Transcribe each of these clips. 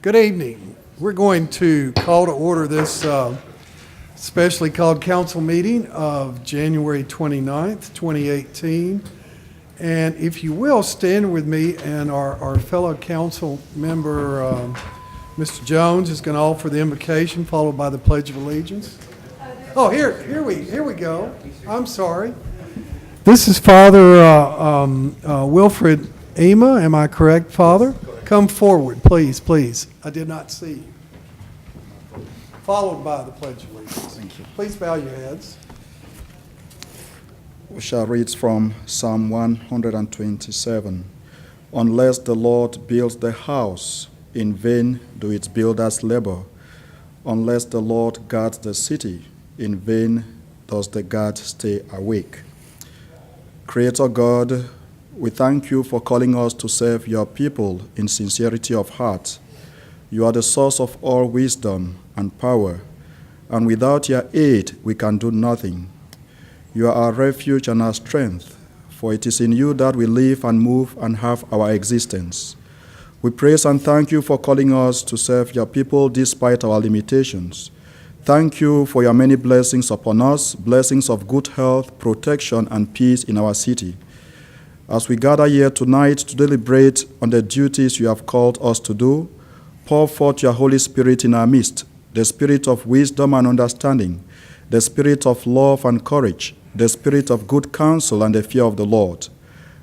Good evening. We're going to call to order this specially called council meeting of January 29th, 2018. And if you will, stand with me, and our fellow council member, Mr. Jones, is going to offer the invocation, followed by the Pledge of Allegiance. Oh, here we go. I'm sorry. This is Father Wilfred Ema. Am I correct, Father? Come forward, please, please. I did not see you. Followed by the Pledge of Allegiance. Thank you. Please bow your heads. We shall read from Psalm 127. Unless the Lord builds the house, in vain do its builders labor. Unless the Lord guards the city, in vain does the guard stay awake. Creator God, we thank you for calling us to serve your people in sincerity of heart. You are the source of all wisdom and power, and without your aid we can do nothing. You are our refuge and our strength, for it is in you that we live and move and have our existence. We praise and thank you for calling us to serve your people despite our limitations. Thank you for your many blessings upon us, blessings of good health, protection, and peace in our city. As we gather here tonight to deliberate on the duties you have called us to do, pour forth your Holy Spirit in our midst, the spirit of wisdom and understanding, the spirit of love and courage, the spirit of good counsel and the fear of the Lord.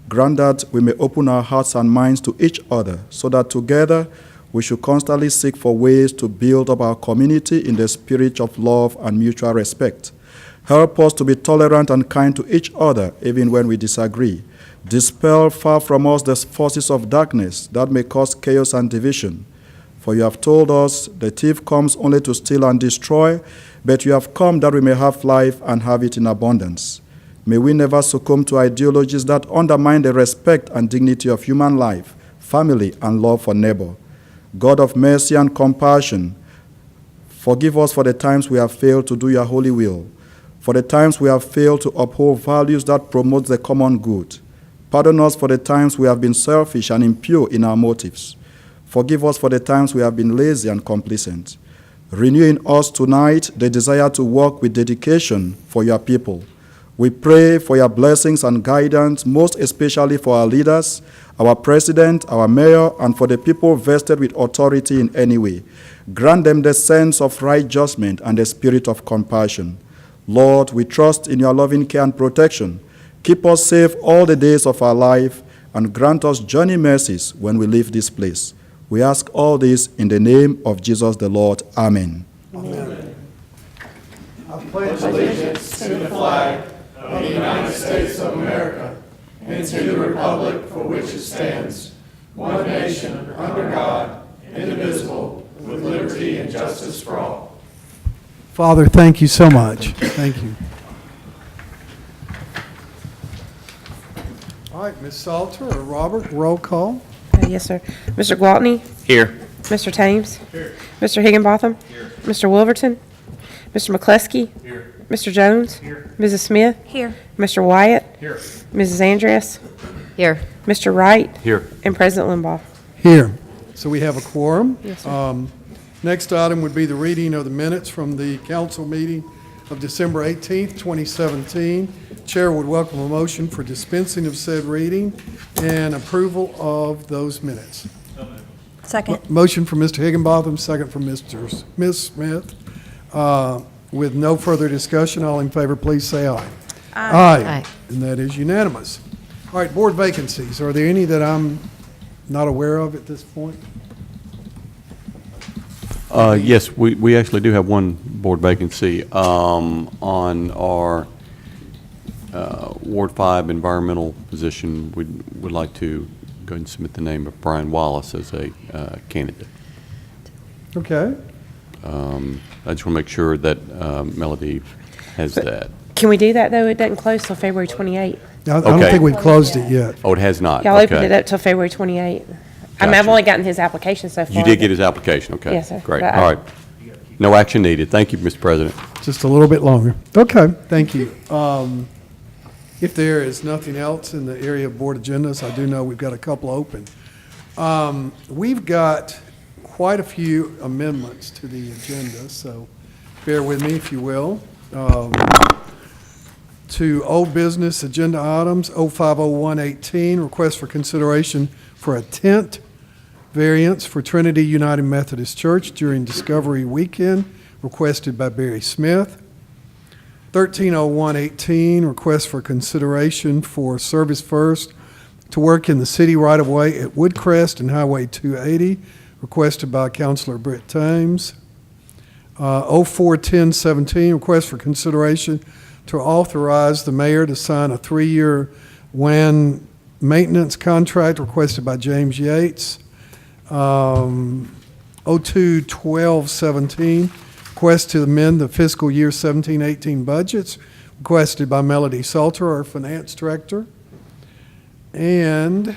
Grant that we may open our hearts and minds to each other, so that together we should constantly seek for ways to build up our community in the spirit of love and mutual respect. Help us to be tolerant and kind to each other, even when we disagree. Dispel far from us the forces of darkness that may cause chaos and division. For you have told us, the thief comes only to steal and destroy, but you have come that we may have life and have it in abundance. May we never succumb to ideologies that undermine the respect and dignity of human life, family, and love for neighbor. God of mercy and compassion, forgive us for the times we have failed to do your holy will, for the times we have failed to uphold values that promote the common good. Pardon us for the times we have been selfish and impure in our motives. Forgive us for the times we have been lazy and complacent. Renew in us tonight the desire to work with dedication for your people. We pray for your blessings and guidance, most especially for our leaders, our president, our mayor, and for the people vested with authority in any way. Grant them the sense of right judgment and the spirit of compassion. Lord, we trust in your loving care and protection. Keep us safe all the days of our life, and grant us journey mercies when we leave this place. We ask all this in the name of Jesus the Lord. Amen. Amen. I pledge allegiance to the flag of the United States of America and to the republic for which it stands, one nation, under God, indivisible, with liberty and justice for all. Father, thank you so much. Thank you. All right, Ms. Salter or Robert, roll call. Yes, sir. Mr. Gwaltney? Here. Mr. Thames? Here. Mr. Higginbotham? Here. Mr. Wolverton? Mr. McCluskey? Here. Mr. Jones? Here. Mrs. Smith? Here. Mr. Wyatt? Here. Mrs. Andreas? Here. Mr. Wright? Here. And President Limbaugh. Here. So we have a quorum. Yes, sir. Next item would be the reading of the minutes from the council meeting of December 18th, 2017. Chair would welcome a motion for dispensing of said reading and approval of those minutes. Second. Motion from Mr. Higginbotham, second from Ms. Smith. With no further discussion, all in favor, please say aye. Aye. And that is unanimous. All right, board vacancies. Are there any that I'm not aware of at this point? Yes, we actually do have one board vacancy on our Ward 5 environmental position. We would like to go ahead and submit the name of Brian Wallace as a candidate. Okay. I just want to make sure that Melody has that. Can we do that, though? It doesn't close till February 28th. I don't Okay. think we've closed it yet. Oh, it has not? Y'all Okay. opened it up till February 28th. I mean, I've Gotcha. only gotten his application so far. You did get his application, okay. Yes, sir. Great, But all right. No action needed. Thank you, Mr. President. Just a little bit longer. Okay, thank you. If there is nothing else in the area of board agendas, I do know we've got a couple open. We've got quite a few amendments to the agenda, so bear with me if you will. To old business agenda items, 050118, request for consideration for a tent variance for Trinity United Methodist Church during Discovery Weekend, requested by Barry Smith. 130118, request for consideration for Service First to work in the city right-of-way at Woodcrest and Highway 280, requested by Councilor Britt Thames. 041017, request for consideration to authorize the mayor to sign a 3-year WAN maintenance contract, requested by James Yates. 021217, request to amend the fiscal year 17-18 budgets, requested by Melody Salter, our finance director. And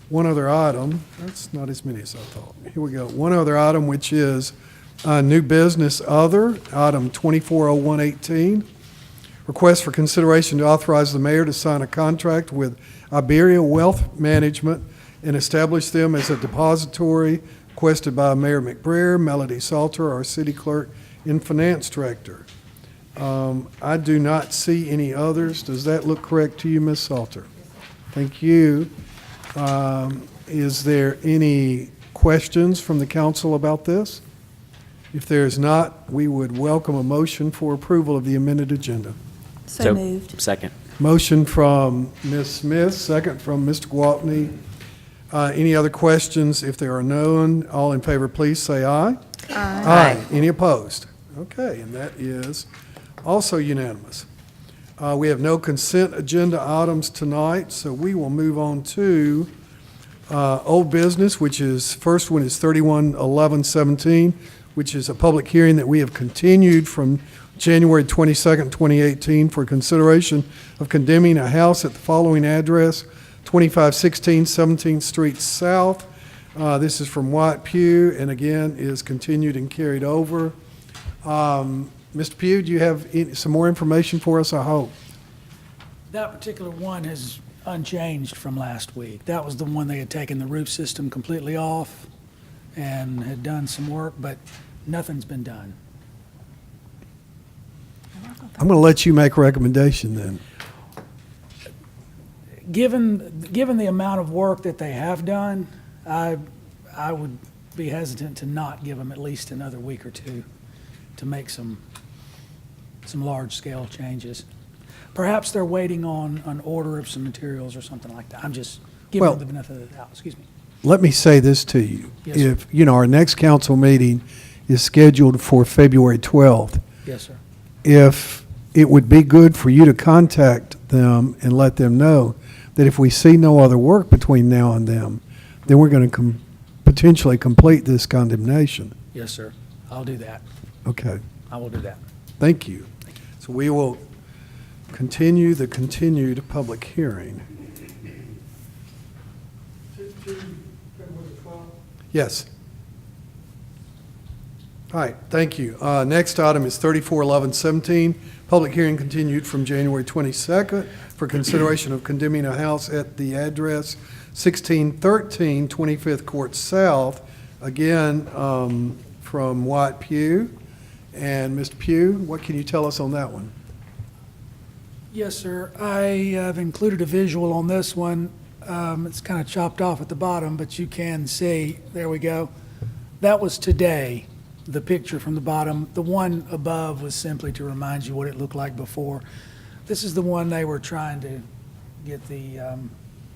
one other item, that's not as many as I thought. Here we go. One other item, which is new business other, item 240118. Request for consideration to authorize the mayor to sign a contract with Iberia Wealth Management and establish them as a depository, requested by Mayor McBrayer, Melody Salter, our city clerk and finance director. I do not see any others. Does that look correct to you, Ms. Salter? Thank you. Is there any questions from the council about this? If there is not, we would welcome a motion for approval of the amended agenda. So moved. Second. Motion from Ms. Smith, second from Mr. Gwaltney. Any other questions? If there are none, all in favor, please say aye. Aye. Any opposed? Okay, and that is also unanimous. We have no consent agenda items tonight, so we will move on to old business, which is, first one is 311117, which is a public hearing that we have continued from January 22nd, 2018 for consideration of condemning a house at the following address, 2516 17th Street South. This is from White Pugh, and again, is continued and carried over. Mr. Pugh, do you have some more information for us, I hope? That particular one is unchanged from last week. That was the one they had taken the roof system completely off and had done some work, but nothing's been done. I'm going to let you make a recommendation then. Given the amount of work that they have done, I would be hesitant to not give them at least another week or two to make some large-scale changes. Perhaps they're waiting on an order of some materials or something like that. I'm just giving Well- them the benefit of the doubt. Excuse me. Let me say this to you. Yes, sir. If, our next council meeting is scheduled for February 12th, Yes, sir. if it would be good for you to contact them and let them know that if we see no other work between now and then we're going to potentially complete this condemnation. Yes, sir. I'll do that. Okay, I will do that. thank you. So we will continue the continued public hearing. Yes. All right, thank you. Next item is 341117, public hearing continued from January 22nd for consideration of condemning a house at the address 1613 25th Court South, again, from White Pugh. And Mr. Pugh, what can you tell us on that one? Yes, sir. I have included a visual on this one. It's kind of chopped off at the bottom, but you can see, there we go. That was today, the picture from the bottom. The one above was simply to remind you what it looked like before. This is the one they were trying to get the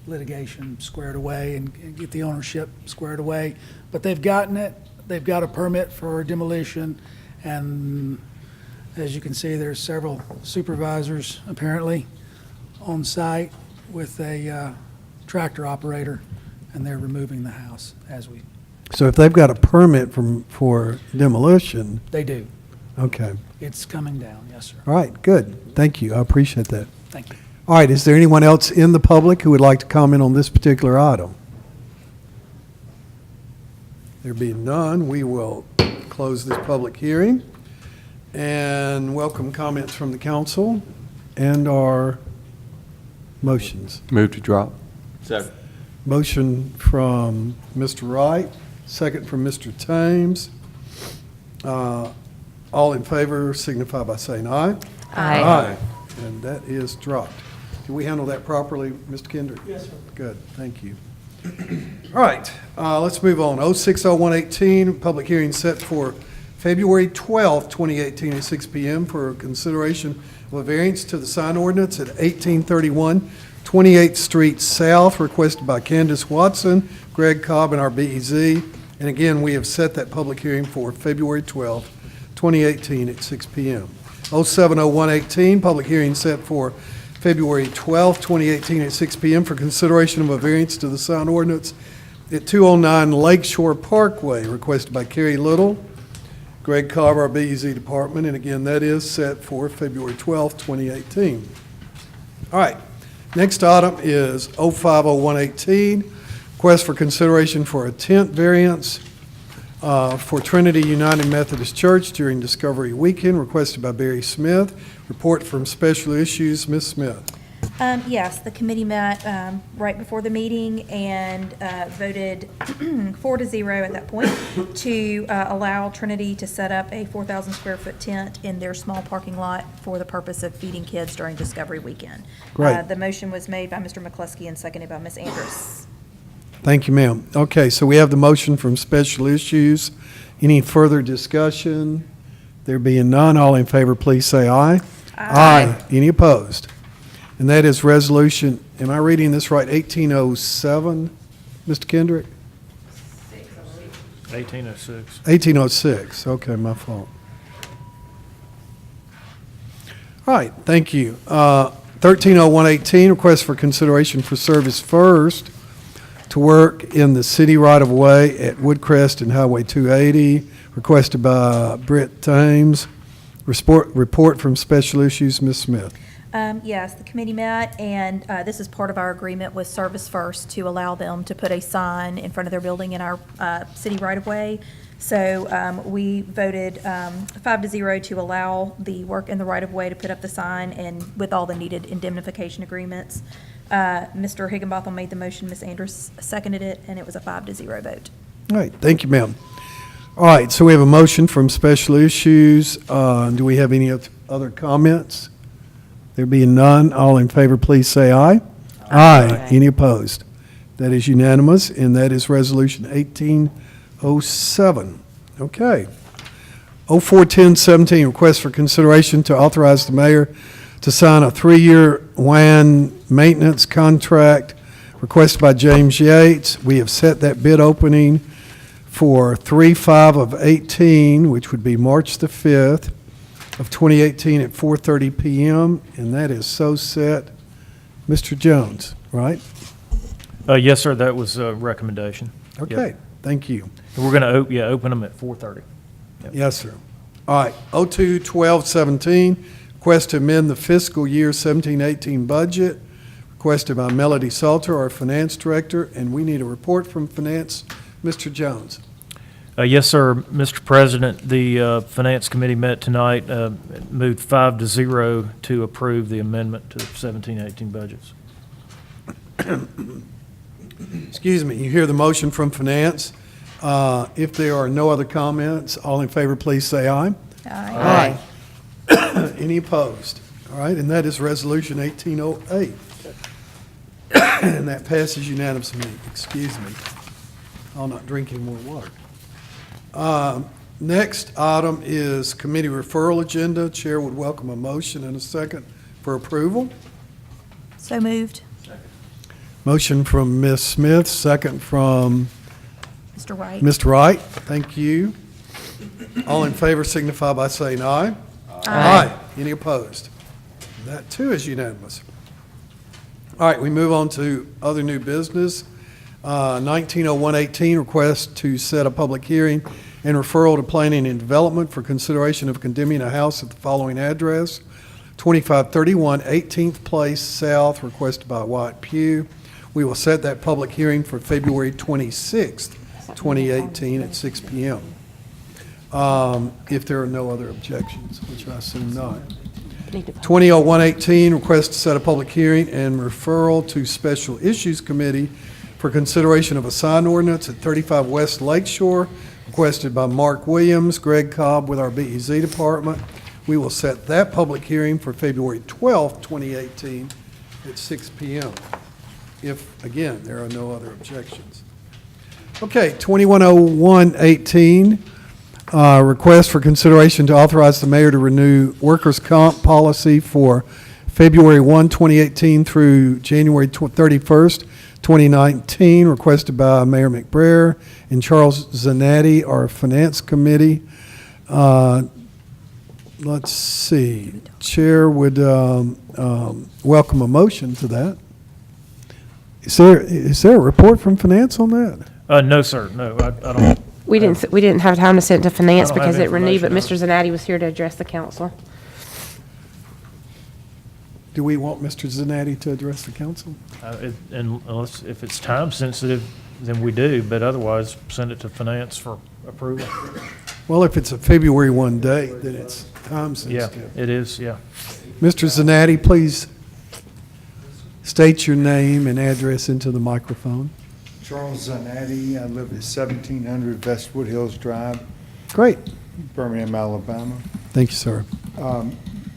litigation squared away and get the ownership squared away. But they've gotten it. They've got a permit for demolition, and as you can see, there's several supervisors apparently on site with a tractor operator, and they're removing the house as we, So if they've got a permit for demolition, they do. okay. It's coming down, yes, sir. All right, good. Thank you. I appreciate that. Thank you. All right, is there anyone else in the public who would like to comment on this particular item? There being none, we will close this public hearing and welcome comments from the council and our motions. Move to drop. Motion from Mr. Wright, second from Mr. Thames. All in favor signify by saying aye. Aye. And that is dropped. Did we handle that properly, Mr. Kendrick? Yes, sir. Good, thank you. All right, let's move on. 060118, public hearing set for February 12th, 2018 at 6 p.m. for consideration of a variance to the sign ordinance at 1831 28th Street South, requested by Candace Watson, Greg Cobb, and our BEZ. And again, we have set that public hearing for February 12th, 2018 at 6 p.m. 070118, public hearing set for February 12th, 2018 at 6 p.m. for consideration of a variance to the sign ordinance at 209 Lakeshore Parkway, requested by Carrie Little, Greg Cobb, our BEZ department, and again, that is set for February 12th, 2018. All right, next item is 050118, request for consideration for a tent variance for Trinity United Methodist Church during Discovery Weekend, requested by Barry Smith. Report from Special Issues, Ms. Smith. Yes, the committee met right before the meeting and voted 4-0 at that point to allow Trinity to set up a 4,000 square foot tent in their small parking lot for the purpose of feeding kids during Discovery Weekend. Great. The motion was made by Mr. McCluskey and seconded by Ms. Andrus. Thank you, ma'am. Okay, so we have the motion from Special Issues. Any further discussion? There being none, all in favor, please say aye. Aye. Any opposed? And that is resolution, am I reading this right, 1807, Mr. Kendrick? 1806. 1806, okay, my fault. All right, thank you. 130118, request for consideration for Service First to work in the city right-of-way at Woodcrest and Highway 280, requested by Britt Thames. Report from Special Issues, Ms. Smith. Yes, the committee met, and this is part of our agreement with Service First to allow them to put a sign in front of their building in our city right-of-way. So we voted 5-0 to allow the work in the right-of-way to put up the sign, and with all the needed indemnification agreements. Mr. Higginbotham made the motion, Ms. Andrus seconded it, and it was a 5-0 vote. All right, thank you, ma'am. All right, so we have a motion from Special Issues. Do we have any other comments? There being none, all in favor, please say aye. Aye. Any opposed? That is unanimous, and that is Resolution 1807. Okay. 041017, request for consideration to authorize the mayor to sign a 3-year WAN maintenance contract requested by James Yates. We have set that bid opening for 3/5 of 18, which would be March the 5th of 2018 at 4:30 p.m., and that is so set. Mr. Jones, right? Yes, sir, that was a recommendation. Okay, thank you. And we're going to, open them at 4:30. Yes, sir. All right, 021217, request to amend the fiscal year 17-18 budget, requested by Melody Salter, our finance director, and we need a report from finance. Mr. Jones. Yes, sir, Mr. President, the Finance Committee met tonight, moved 5-0 to approve the amendment to the 17-18 budgets. Excuse me, you hear the motion from finance. If there are no other comments, all in favor, please say aye. Aye. Any opposed? All right, and that is Resolution 1808. And that passes unanimously. Excuse me. I'm not drinking more water. Next item is committee referral agenda. Chair would welcome a motion and a second for approval. So moved. Motion from Ms. Smith, second from Mr. Wright. Mr. Wright. Thank you. All in favor signify by saying aye. Aye. Any opposed? That too is unanimous. All right, we move on to other new business. 190118, request to set a public hearing and referral to Planning and Development for consideration of condemning a house at the following address: 2531 18th Place South, requested by Wyatt Pugh. We will set that public hearing for February 26th, 2018, at 6 p.m. If there are no other objections, which I assume not. 200118, request to set a public hearing and referral to Special Issues Committee for consideration of a sign ordinance at 35 West Lakeshore, requested by Mark Williams, Greg Cobb with our BEZ department. We will set that public hearing for February 12th, 2018 at 6 p.m. If, again, there are no other objections. Okay, 210118, request for consideration to authorize the mayor to renew workers' comp policy for February 1, 2018 through January 31st, 2019, requested by Mayor McBrayer and Charles Zanatti, our Finance Committee. Let's see, Chair would welcome a motion to that. Is there a report from Finance on that? No, sir, no, I don't. We didn't have time to send it to finance I don't have because it renewed, but Mr. information Zanatti was here to address the council. Do we want Mr. Zanatti to address the council? Unless, if it's time sensitive, then we do, but otherwise, send it to finance for approval. Well, if it's a February 1 date, then it's time Yeah, sensitive. it is, yeah. Mr. Zanatti, please state your name and address into the microphone. Charles Zanatti, I live at 1700 Westwood Hills Drive, Great. Birmingham, Alabama. Thank you, sir.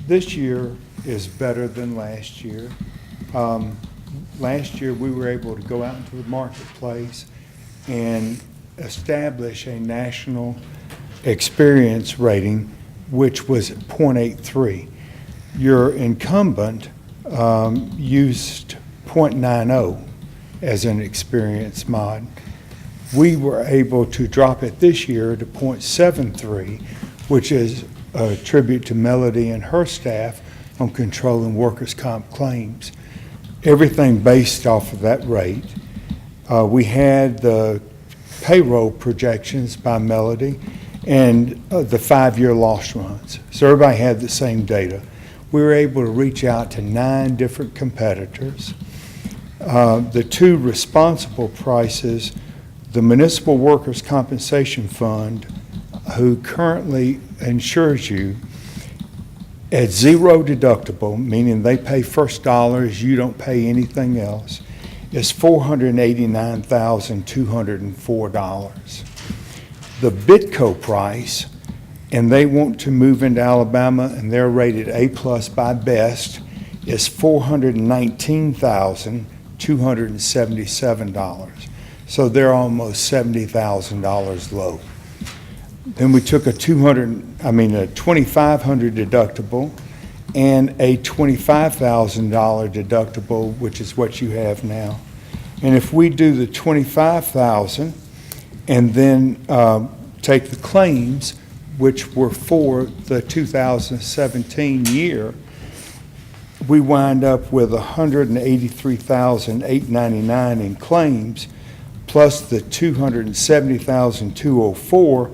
This year is better than last year. Last year, we were able to go out into the marketplace and establish a national experience rating, which was 0.83. Your incumbent used 0.90 as an experience mod. We were able to drop it this year to 0.73, which is a tribute to Melody and her staff on controlling workers' comp claims. Everything based off of that rate. We had the payroll projections by Melody and the 5-year loss runs. So everybody had the same data. We were able to reach out to 9 different competitors. The 2 responsible prices, the Municipal Workers' Compensation Fund, who currently insures you at 0 deductible, meaning they pay first dollars, you don't pay anything else, is $489,204. The Bitco price, and they want to move into Alabama, and they're rated A+ by Best, is $419,277. So they're almost $70,000 low. Then we took a $2,500 deductible and a $25,000 deductible, which is what you have now. And if we do the $25,000 and then take the claims, which were for the 2017 year, we wind up with $183,899 in claims, plus the $270,204,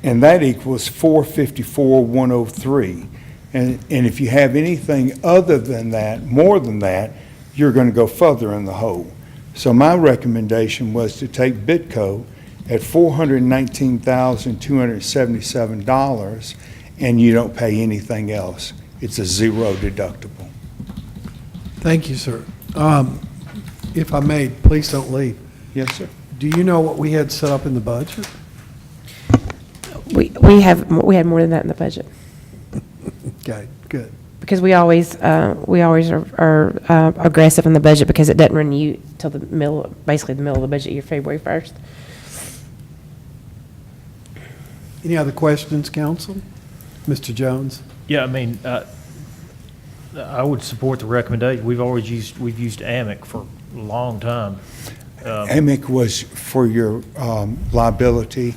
and that equals $454,103. And if you have anything other than that, more than that, you're going to go further in the hole. So my recommendation was to take Bitco at $419,277, and you don't pay anything else. It's a 0 deductible. Thank you, sir. If I may, please don't leave. Yes, sir. Do you know what we had set up in the budget? We had more than that in the budget Okay, good. because we always are aggressive in the budget because it doesn't renew till basically the middle of the budget year, February 1st. Any other questions, council? Mr. Jones? Yeah, I mean, I would support the recommendation. We've used AMIC for a long time. AMIC was for your liability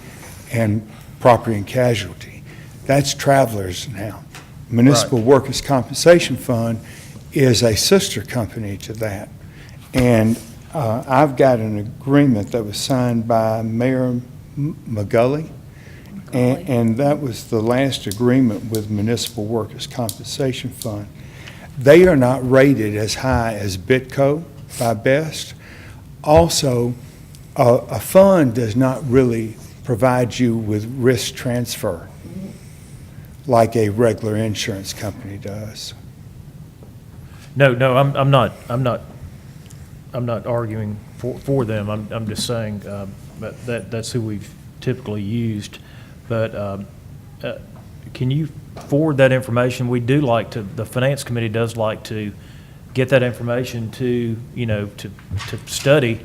and property and casualty. That's Travelers now. Municipal Workers' Compensation Fund is a sister company to that. And I've got an agreement that was signed by Mayor McGully, and that was the last agreement with Municipal Workers' Compensation Fund. They are not rated as high as Bitco by Best. Also, a fund does not really provide you with risk transfer like a regular insurance company does. No, I'm not arguing for them. I'm just saying, that's who we've typically used. But, can you forward that information? We do like to, the Finance Committee does like to get that information to, to study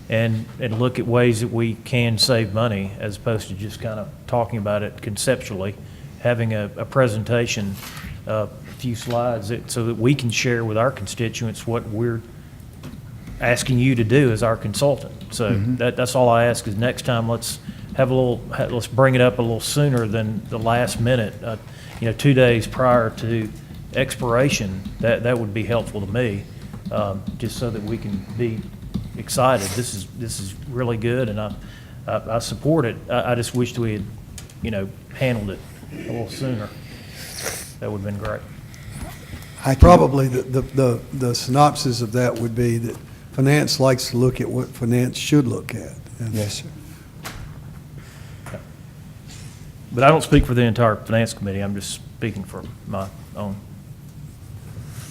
and look at ways that we can save money, as opposed to just kind of talking about it conceptually, having a presentation, a few slides, so that we can share with our constituents what we're asking you to do as our consultant. So that's all I ask, is next time, let's let's bring it up a little sooner than the last minute, 2 days prior to expiration. That would be helpful to me, just so that we can be excited. This is really good, and I support it. I just wished we had, handled it a little sooner. That would have been great. Probably the synopsis of that would be that finance likes to look at what finance should look at. And Yes, sir. But I don't speak for the entire Finance Committee. I'm just speaking for my own.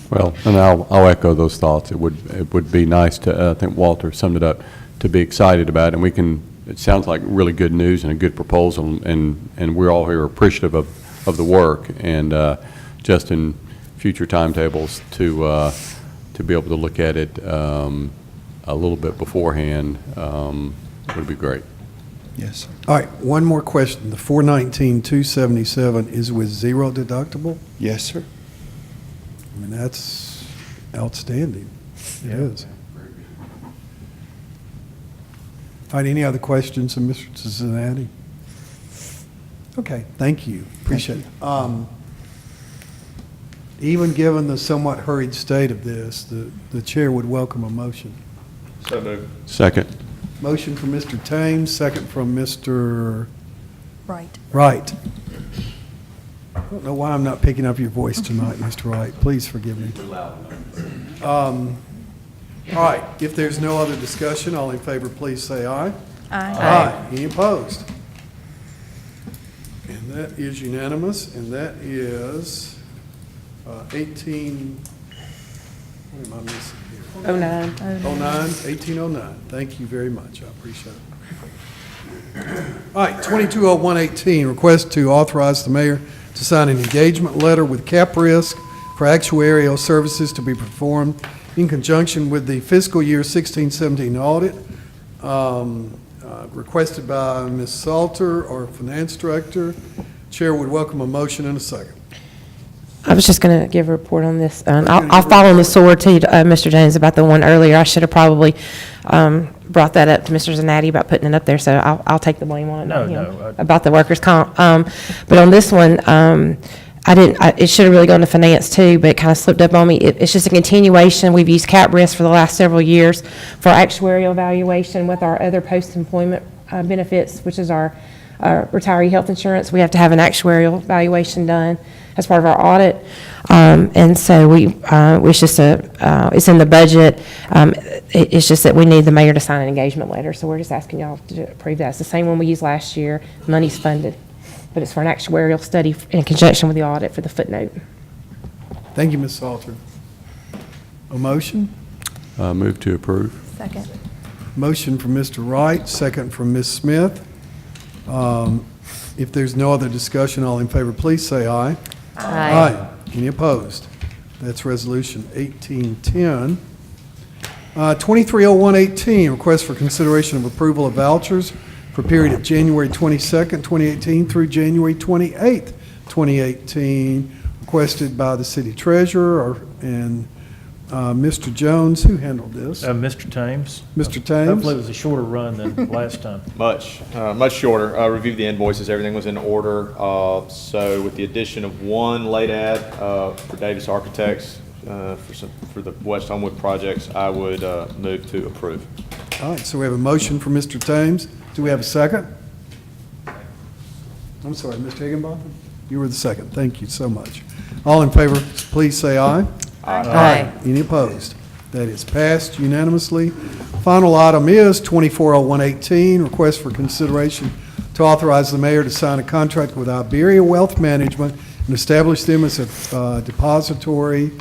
Well, and I'll echo those thoughts. It would be nice to, I think Walter summed it up, to be excited about, and it sounds like really good news and a good proposal, and we're all here appreciative of the work, and just in future timetables to be able to look at it a little bit beforehand would be great. Yes, sir. All right, one more question. The 419,277 is with zero deductible? Yes, sir. I mean, that's outstanding. It is. All right, any other questions of Mr. Cincinnati? Okay, thank you. Appreciate it. Even given the somewhat hurried state of this, the chair would welcome a motion. So moved. Second. Motion from Mr. Thames, second from Mr. Right. Wright. I don't know why I'm not picking up your voice tonight, Mr. Wright. Please forgive me. All right, if there's no other discussion, all in favor, please say aye. Aye. Any opposed? And that is unanimous, and that is 18, what am I missing here? 09. 1809. Thank you very much. I appreciate it. All right, 220118, request to authorize the mayor to sign an engagement letter with Cap Risk for actuarial services to be performed in conjunction with the fiscal year 16-17 audit, requested by Ms. Salter, our finance director. Chair would welcome a motion and a second. I was just going to give a report on this. I'll fall on the sword to you, Mr. James, about the one earlier. I should have probably brought that up to Mr. Zanatti about putting it up there, so I'll take the blame on it, not him, about the workers' comp. But on this one, it should have really gone to finance too, but it kind of slipped up on me. It's just a continuation. We've used Cap Risk for the last several years for actuarial evaluation with our other post-employment benefits, which is our retiree health insurance. We have to have an actuarial evaluation done as part of our audit. And so it's in the budget. It's just that we need the mayor to sign an engagement letter. So we're just asking y'all to approve that. It's the same one we used last year. Money's funded, but it's for an actuarial study in conjunction with the audit for the footnote. Thank you, Ms. Salter. A motion? Move to approve. Second. Motion from Mr. Wright, second from Ms. Smith. If there's no other discussion, all in favor, please say aye. Aye. Any opposed? That's Resolution 1810. 230118, request for consideration of approval of vouchers for period of January 22nd, 2018 through January 28th, 2018, requested by the city treasurer and Mr. Jones. Who handled this? Mr. Thames. Mr. Thames? Hopefully it was a shorter run than last time. Much shorter. Reviewed the invoices, everything was in order. So with the addition of one late ad for Davis Architects for the West Homewood projects, I would move to approve. All right, so we have a motion for Mr. Thames. Do we have a second? I'm sorry, Mr. Higginbotham? You were the second. Thank you so much. All in favor, please say aye. Aye. Any opposed? That is passed unanimously. Final item is 240118, request for consideration to authorize the mayor to sign a contract with Iberia Wealth Management and establish them as a depository.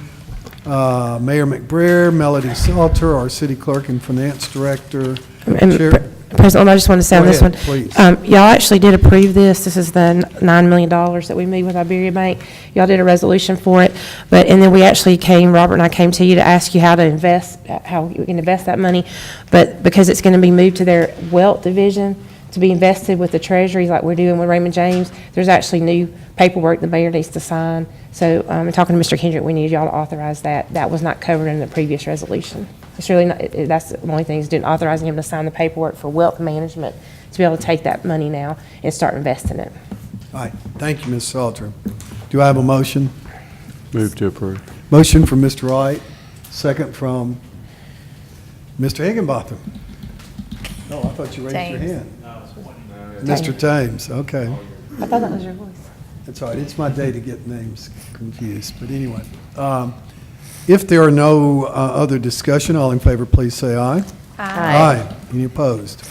Mayor McBrayer, Melody Salter, our city clerk and finance director. And Chair- President, I just want to say on Go this ahead, one. please. Y'all actually did approve this. This is the $9 million that we made with Iberia Bank. Y'all did a resolution for it. And then we actually Robert and I came to you to ask you how to invest, how we can invest that money. But because it's going to be moved to their wealth division to be invested with the treasuries like we're doing with Raymond James, there's actually new paperwork the mayor needs to sign. So, in talking to Mr. Kendrick, we need y'all to authorize that. That was not covered in the previous resolution. It's really not, that's the only thing, is didn't authorizing him to sign the paperwork for wealth management to be able to take that money now and start investing it. All right, thank you, Ms. Salter. Do I have a motion? Move to approve. Motion from Mr. Wright, second from Mr. Higginbotham. Oh, I thought you raised your Thames. hand. Mr. Thames, okay. I thought that was your voice. That's all right, it's my day to get names confused, but anyway. If there are no other discussion, all in favor, please say aye. Aye. Any opposed?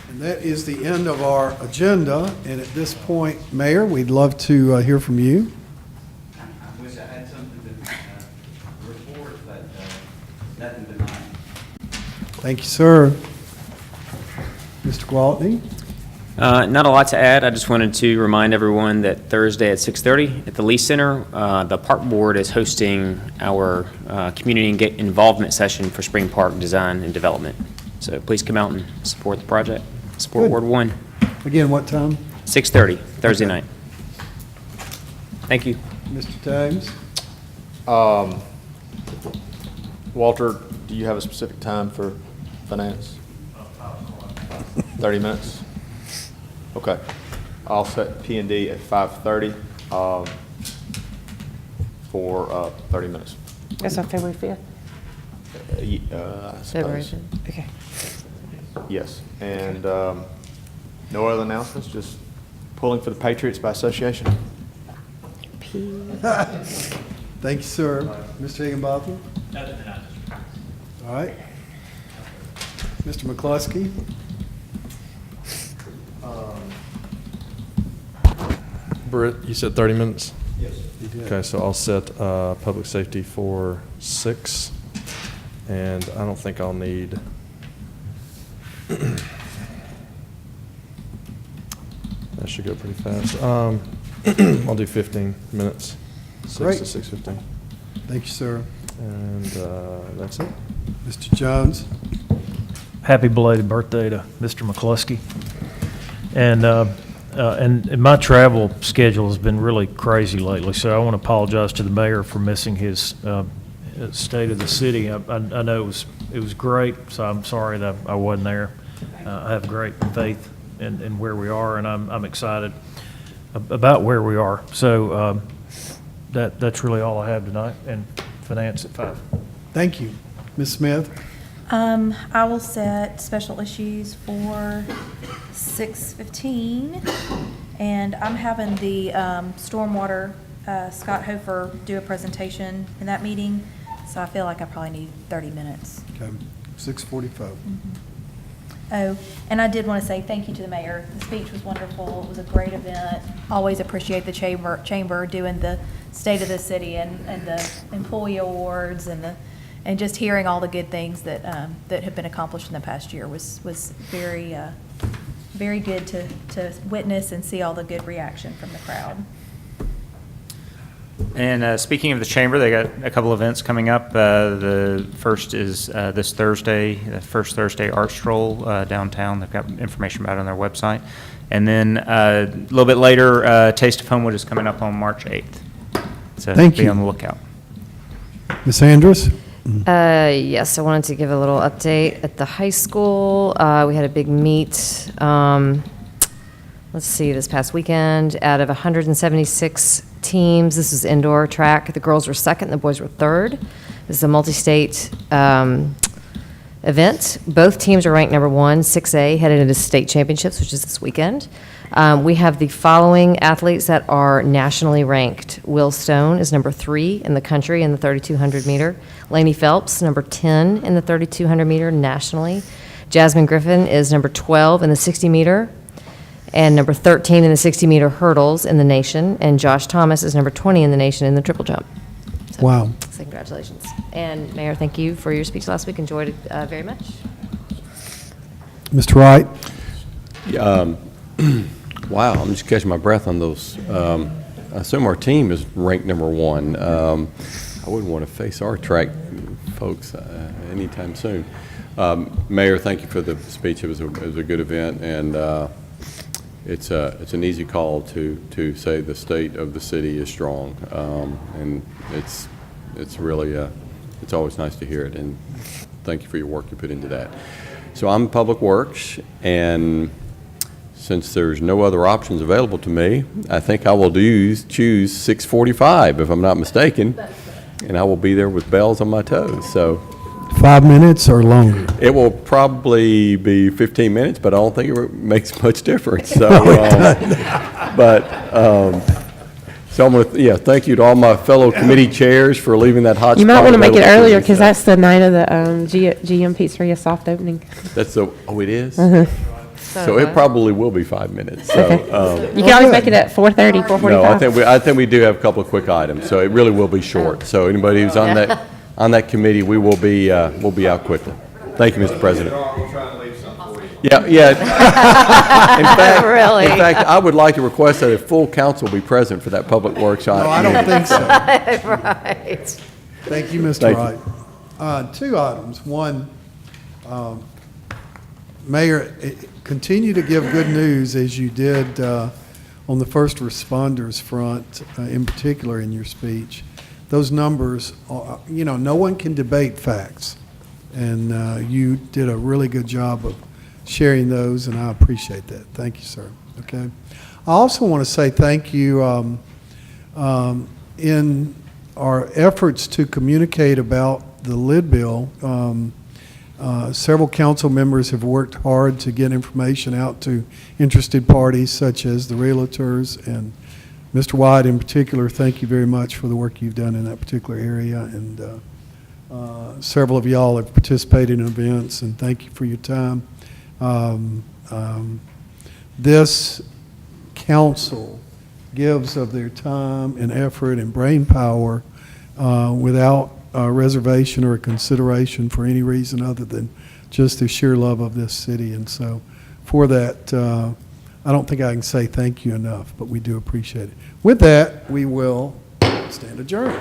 And that is the end of our agenda, and at this point, Mayor, we'd love to hear from you. I wish I had something to report, but nothing tonight. Thank you, sir. Mr. Gwaltney? Not a lot to add. I just wanted to remind everyone that Thursday at 6:30 at the Lee Center, the Park Board is hosting our community involvement session for Spring Park Design and Development. So please come out and support the project. Support Good. Ward 1. Again, what time? 6:30, Thursday Okay. night. Thank you. Mr. Thames? Walter, do you have a specific time for finance? 30 minutes? Okay. I'll set P and D at 5:30 for 30 minutes. That's on February 5th? I suppose. Okay. Yes. And no other announcements, just pulling for the Patriots by association. Thank you, sir. Mr. Higginbotham? All right. Mr. McCluskey? Britt, you said 30 minutes? Yes. You did. Okay, so I'll set public safety for 6, and I don't think I'll need, that should go pretty fast. I'll do 15 minutes, 6 Great. to 6:15. Thank you, sir. And that's it. Mr. Jones? Happy belated birthday to Mr. McCluskey. And my travel schedule has been really crazy lately, so I want to apologize to the mayor for missing his state of the city. I know it was great, so I'm sorry that I wasn't there. I have great faith in where we are, and I'm excited about where we are. So that's really all I have tonight, and finance at 5. Thank you. Ms. Smith? I will set special issues for 6:15, and I'm having the stormwater, Scott Hofer do a presentation in that meeting, so I feel like I probably need 30 minutes. Okay, 6:45. Oh, and I did want to say thank you to the mayor. The speech was wonderful. It was a great event. Always appreciate the chamber doing the state of the city and the employee awards and just hearing all the good things that have been accomplished in the past year was very very good to witness and see all the good reaction from the crowd. And speaking of the chamber, they got a couple events coming up. The first is this Thursday, the first Thursday art stroll downtown. They've got information about it on their website. And then a little bit later, Taste of Homewood is coming up on March 8th. So Thank be you. on the lookout. Ms. Andrus? Yes, I wanted to give a little update at the high school. We had a big meet, let's see, this past weekend. Out of 176 teams, this was indoor track. The girls were second, the boys were third. This is a multi-state event. Both teams are ranked number 1, 6A, headed into state championships, which is this weekend. We have the following athletes that are nationally ranked. Will Stone is number 3 in the country in the 3,200 meter. Lainey Phelps, number 10 in the 3,200 meter nationally. Jasmine Griffin is number 12 in the 60 meter and number 13 in the 60 meter hurdles in the nation. And Josh Thomas is number 20 in the nation in the triple jump. So, Wow. so congratulations. And Mayor, thank you for your speech last week. Enjoyed it very much. Mr. Wright? Wow, I'm just catching my breath on those. I assume our team is ranked number 1. I wouldn't want to face our track folks anytime soon. Mayor, thank you for the speech. It was a good event, and it's an easy call to say the state of the city is strong, and it's really it's always nice to hear it. And thank you for your work you put into that. So I'm Public Works, and since there's no other options available to me, I think I will choose 6:45, if I'm not mistaken, and I will be there with bells on my toes. So 5 minutes or longer? it will probably be 15 minutes, but I don't think it makes much difference. So, so I'm gonna, thank you to all my fellow committee chairs for leaving that hot spot. You might want to make it available to earlier me. because that's the night of the GM Pizzeria soft opening. That's it is? Uh-huh. So it probably will be 5 minutes. So, You can always make it at 4:30, 4:45. no, I think we do have a couple of quick items, so it really will be short. So anybody who's on that committee, we'll be out quickly. Thank you, Mr. President. We'll try and leave some for you. Yeah. Really? In fact, I would like to request that a full council be present for that public workshop. No, I don't think so. Right. Thank you, Mr. Thank you. Wright. 2 items. One, Mayor, continue to give good news as you did on the first responders front, in particular in your speech. Those numbers, no one can debate facts. And you did a really good job of sharing those, and I appreciate that. Thank you, sir. Okay. I also want to say thank you in our efforts to communicate about the lid bill. Several council members have worked hard to get information out to interested parties such as the realtors, and Mr. White in particular, thank you very much for the work you've done in that particular area. And several of y'all have participated in events, and thank you for your time. This council gives of their time and effort and brain power without reservation or consideration for any reason other than just the sheer love of this city. And so for that, I don't think I can say thank you enough, but we do appreciate it. With that, we will stand adjourned.